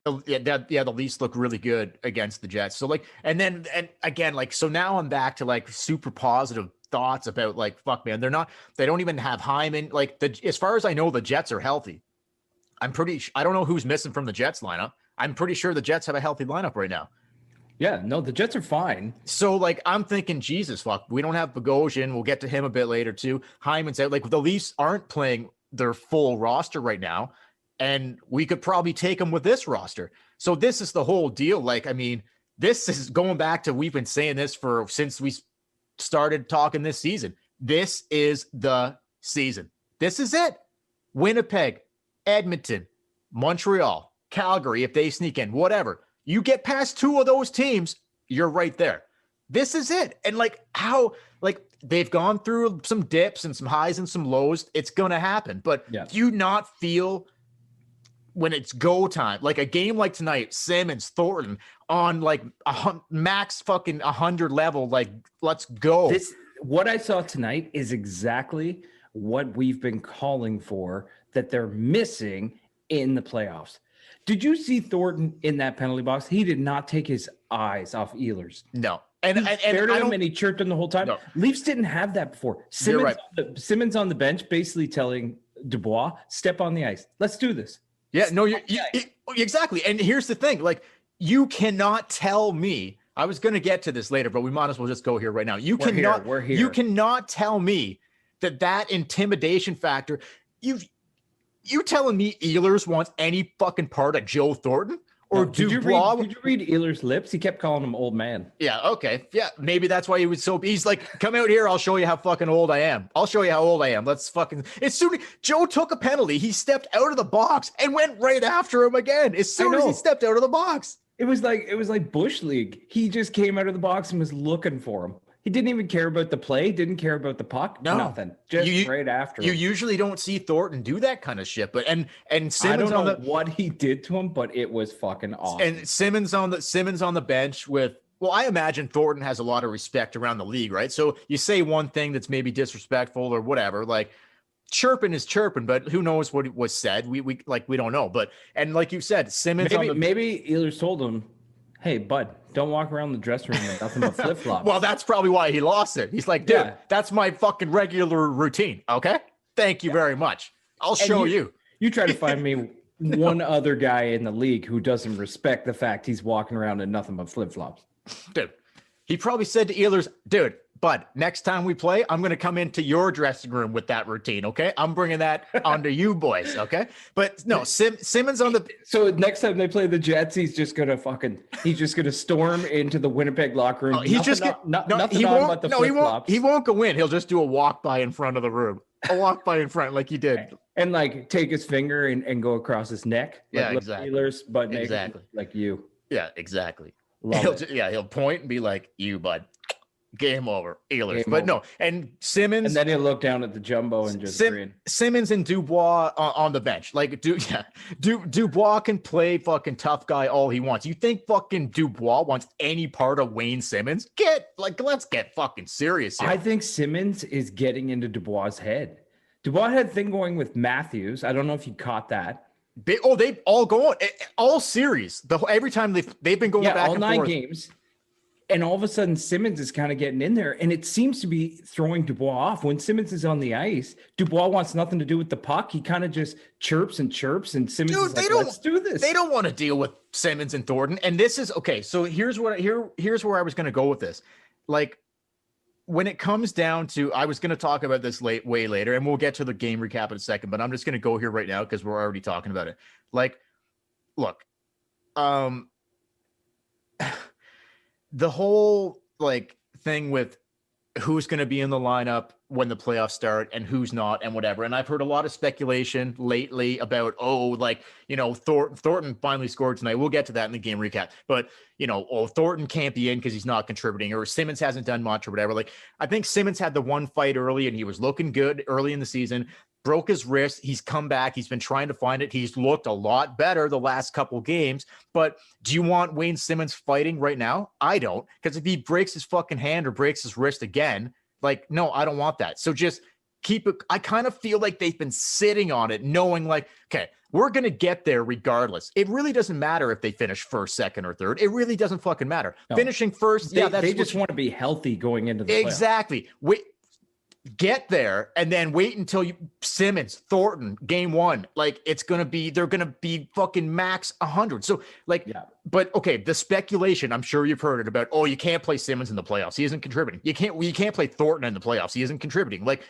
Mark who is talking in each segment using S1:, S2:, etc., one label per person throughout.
S1: The Leafs look really good against the Jets. So like, and again, like, so now I'm back to like super positive thoughts about like, fuck, man, they don't even have Hyman. Like, as far as I know, the Jets are healthy. I don't know who's missing from the Jets lineup. I'm pretty sure the Jets have a healthy lineup right now.
S2: Yeah, no, the Jets are fine.
S1: So, like, I'm thinking, Jesus, fuck, we don't have Bogosian. We'll get to him a bit later, too. Hyman's out. Like, the Leafs aren't playing their full roster right now, and we could probably take them with this roster. So, this is the whole deal. Like, I mean, this is going back to, we've been saying this since we started talking this season. This is the season. This is it. Winnipeg, Edmonton, Montreal, Calgary, if they sneak in, whatever. You get past two of those teams, you're right there. This is it. And like how, like they've gone through some dips and some highs and some lows. It's going to happen. But do you not feel when it's go time, like a game like tonight, Simmons, Thornton on like max fucking 100 level, like let's go.
S2: What I saw tonight is exactly what we've been calling for, that they're missing in the playoffs. Did you see Thornton in that penalty box? He did not take his eyes off Ehlers.
S1: No.
S2: And he chirped him the whole time. No. Leafs didn't have that before. Simmons on the bench basically telling Dubois, step on the ice. Let's do this.
S1: Yeah, no, exactly. And here's the thing. Like, you cannot tell me, I was going to get to this later, but we might as well just go here right now. We're here. You cannot tell me that intimidation factor, you telling me Ehlers wants any fucking part of Joe Thornton? Or
S2: did you read Ehlers' lips? He kept calling him old man.
S1: Yeah, okay. Yeah, maybe that's why he was so... He's like, come out here, I'll show you how fucking old I am. I'll show you how old I am. Let's fucking... Joe took a penalty. He stepped out of the box and went right after him again as soon as he stepped out of the box.
S2: It was like Bush League. He just came out of the box and was looking for him. He didn't even care about the play, didn't care about the puck, nothing. Just right after him.
S1: You usually don't see Thornton do that kind of shit, but and Simmons
S2: I don't know what he did to him, but it was fucking awesome.
S1: And Simmons on the bench with, well, I imagine Thornton has a lot of respect around the league, right? So you say one thing that's maybe disrespectful or whatever, like chirping is chirping, but who knows what was said? We don't know. But and like you said, Simmons
S2: maybe Ehlers told him, hey, bud, don't walk around the dressing room with nothing but flip-flops.
S1: Well, that's probably why he lost it. He's like, dude, that's my fucking regular routine, okay? Thank you very much. I'll show you.
S2: You try to find me one other guy in the league who doesn't respect the fact he's walking around in nothing but flip-flops.
S1: Dude, he probably said to Ehlers, dude, bud, next time we play, I'm going to come into your dressing room with that routine, okay? I'm bringing that onto you boys, okay? But no, Simmons on the...
S2: So next time they play the Jets, he's just going to storm into the Winnipeg locker room.
S1: He won't go in. He'll just do a walk by in front of the room. A walk by in front like he did.
S2: And like take his finger and go across his neck.
S1: Yeah, exactly.
S2: Ehlers, but exactly. Like you.
S1: Yeah, exactly. He'll point and be like, you, bud. Game over, Ehlers. But no, and Simmons.
S2: And then he'll look down at the jumbo and just grin.
S1: Simmons and Dubois on the bench. Like, Dubois can play fucking tough guy all he wants. You think fucking Dubois wants any part of Wayne Simmons? Let's get fucking serious here.
S2: I think Simmons is getting into Dubois' head. Dubois had a thing going with Matthews. I don't know if you caught that.
S1: They've all going all series. Every time they've been going back
S2: all
S1: and
S2: 9
S1: forth.
S2: games. And all of a sudden, Simmons is kind of getting in there, and it seems to be throwing Dubois off. When Simmons is on the ice, Dubois wants nothing to do with the puck. He kind of just chirps, and Simmons is like, let's do this.
S1: They don't want to deal with Simmons and Thornton. And this is, okay, so here's where I was going to go with this. Like, when it comes down to, I was going to talk about this way later, and we'll get to the game recap in a second, but I'm just going to go here right now because we're already talking about it. Like, look, the whole like thing with who's going to be in the lineup when the playoffs start and who's not and whatever. And I've heard a lot of speculation lately about, Thornton finally scored tonight. We'll get to that in the game recap. But, Thornton can't be in because he's not contributing, or Simmons hasn't done much or whatever. Like, I think Simmons had the one fight early and he was looking good early in the season. Broke his wrist. He's come back. He's been trying to find it. He's looked a lot better the last couple games. But do you want Wayne Simmons fighting right now? I don't. Because if he breaks his fucking hand or breaks his wrist again, like, no, I don't want that. So just keep it. I kind of feel like they've been sitting on it, knowing like, okay, we're going to get there regardless. It really doesn't matter if they finish first, second, or third. It really doesn't fucking matter. No. Finishing first,
S2: they just want to be healthy going into the playoffs.
S1: Exactly. Get there and then wait until Simmons, Thornton, game one. Like they're going to be fucking max 100. So like, but okay, the speculation, I'm sure you've heard it about, oh, you can't play Simmons in the playoffs. He isn't contributing. You can't play Thornton in the playoffs. He isn't contributing. Like,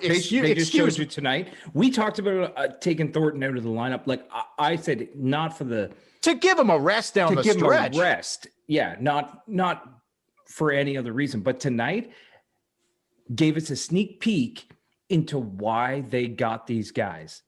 S2: they just showed you tonight. We talked about taking Thornton out of the lineup. Like I said, not for
S1: to give him a rest down the stretch. To give him a
S2: rest. Yeah. Not for any other reason, but tonight gave us a sneak peek into why they got these guys,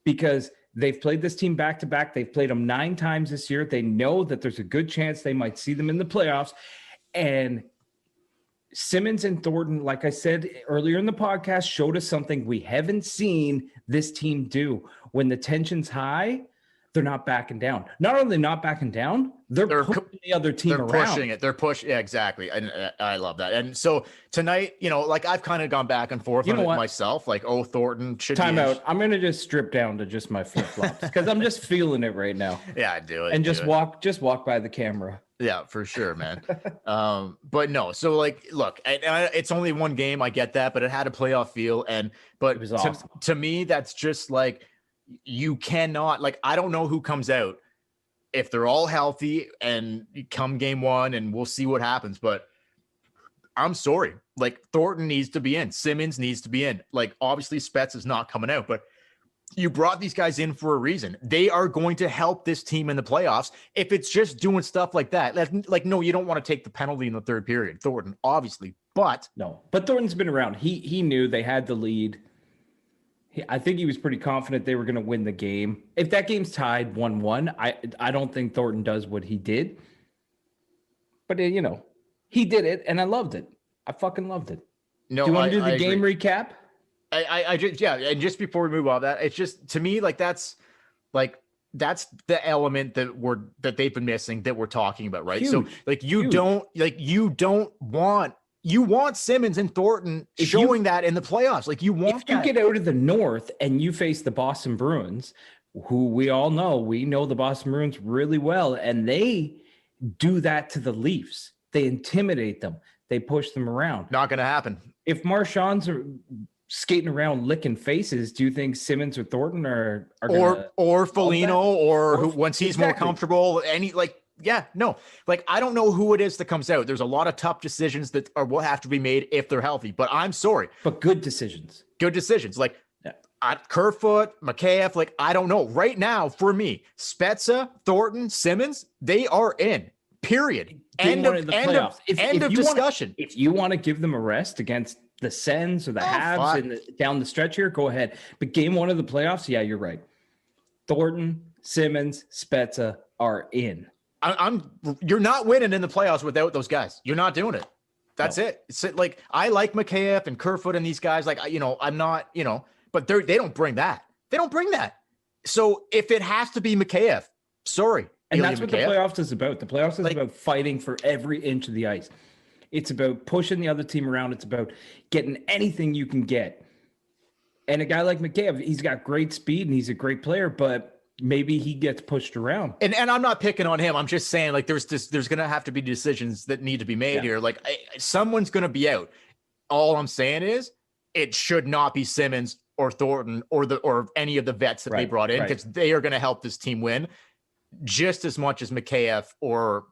S2: because they've played this team back to back. They've played them 9 times this year. They know that there's a good chance they might see them in the playoffs. And Simmons and Thornton, like I said earlier in the podcast, showed us something we haven't seen this team do. When the tension's high, they're not backing down. Not only not backing down, they're pushing the other team around.
S1: They're pushing it. They're pushing. Yeah, exactly. And I love that. And so tonight, like I've kind of gone back and forth on it myself. Like, oh, Thornton should
S2: time out. I'm going to just strip down to just my flip flops because I'm just feeling it right now.
S1: Yeah, do it.
S2: And just walk by the camera.
S1: Yeah, for sure, man. But no, so like, look, it's only one game. I get that, but it had a playoff feel. But
S2: it was awesome.
S1: To me, that's just like, you cannot, like, I don't know who comes out if they're all healthy and come game one and we'll see what happens. But I'm sorry, like Thornton needs to be in. Simmons needs to be in. Like, obviously Spets is not coming out, but you brought these guys in for a reason. They are going to help this team in the playoffs. If it's just doing stuff like that, like, no, you don't want to take the penalty in the third period, Thornton, obviously, but
S2: Thornton's been around. He knew they had the lead. I think he was pretty confident they were going to win the game. If that game's tied 1-1, I don't think Thornton does what he did. But, he did it, and I loved it. I fucking loved it.
S1: No,
S2: do you want to do the game recap?
S1: I just, and just before we move on that, it's just, to me, like, that's the element that they've been missing that we're talking about, right? Huge. So, like, you want Simmons and Thornton showing that in the playoffs. Like, you
S2: get out of the North and you face the Boston Bruins, who we know the Boston Bruins really well, and they do that to the Leafs. They intimidate them. They push them around.
S1: Not going to happen.
S2: If Marchand's skating around licking faces, do you think Simmons or Thornton are
S1: or Foligno or once he's more comfortable, like, I don't know who it is that comes out. There's a lot of tough decisions that will have to be made if they're healthy, but I'm sorry.
S2: But good decisions.
S1: Like Kerfoot, Mikheyev, like, I don't know. Right now, for me, Spezza, Thornton, Simmons, they are in. Period. End of discussion.
S2: If you want to give them a rest against the Sens or the Habs down the stretch here, go ahead. But game one of the playoffs, yeah, you're right. Thornton, Simmons, Spezza are in.
S1: You're not winning in the playoffs without those guys. You're not doing it. That's it. It's like, I like Mikheyev and Kerfoot and these guys. Like, I'm not, but they don't bring that. They don't bring that. So if it has to be Mikheyev, sorry.
S2: And that's what the playoffs is about. The playoffs is about fighting for every inch of the ice. It's about pushing the other team around. It's about getting anything you can get. And a guy like Mikheyev, he's got great speed and he's a great player, but maybe he gets pushed around.
S1: And I'm not picking on him. I'm just saying, like, there's going to have to be decisions that need to be made here. Like, someone's going to be out. All I'm saying is it should not be Simmons or Thornton or any of the vets that they brought in, because they are going to help this team win just as much as Mikheyev or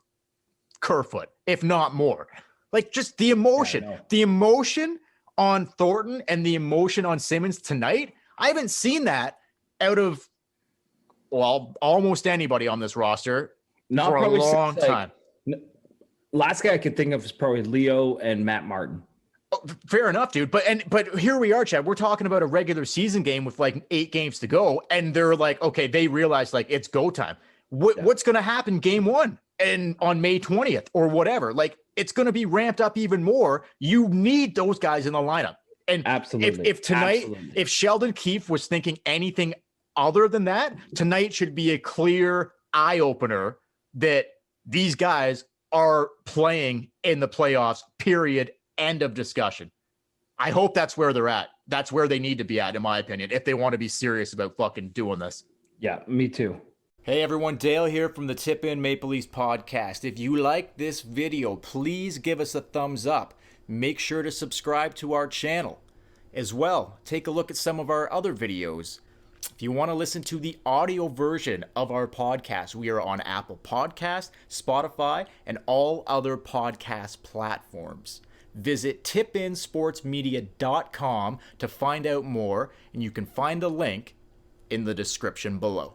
S1: Kerfoot, if not more. Like, just the emotion on Thornton and the emotion on Simmons tonight. I haven't seen that out of, almost anybody on this roster for a long time.
S2: Last guy I could think of is probably Leo and Matt Martin.
S1: Oh, fair enough, dude. But here we are, Chad. We're talking about a regular season game with like 8 games to go, and they're like, okay, they realize like it's go time. What's going to happen game one and on May 20th or whatever? Like, it's going to be ramped up even more. You need those guys in the lineup. And
S2: absolutely,
S1: if tonight, if Sheldon Keefe was thinking anything other than that, tonight should be a clear eye opener that these guys are playing in the playoffs, period. End of discussion. I hope that's where they're at. That's where they need to be at, in my opinion, if they want to be serious about fucking doing this.
S2: Yeah, me too.
S3: Hey everyone, Dale here from the Tip In Maple Leafs podcast. If you like this video, please give us a thumbs up. Make sure to subscribe to our channel. As well, take a look at some of our other videos. If you want to listen to the audio version of our podcast, we are on Apple Podcasts, Spotify, and all other podcast platforms. Visit tipinsportsmedia.com to find out more, and you can find a link in the description below.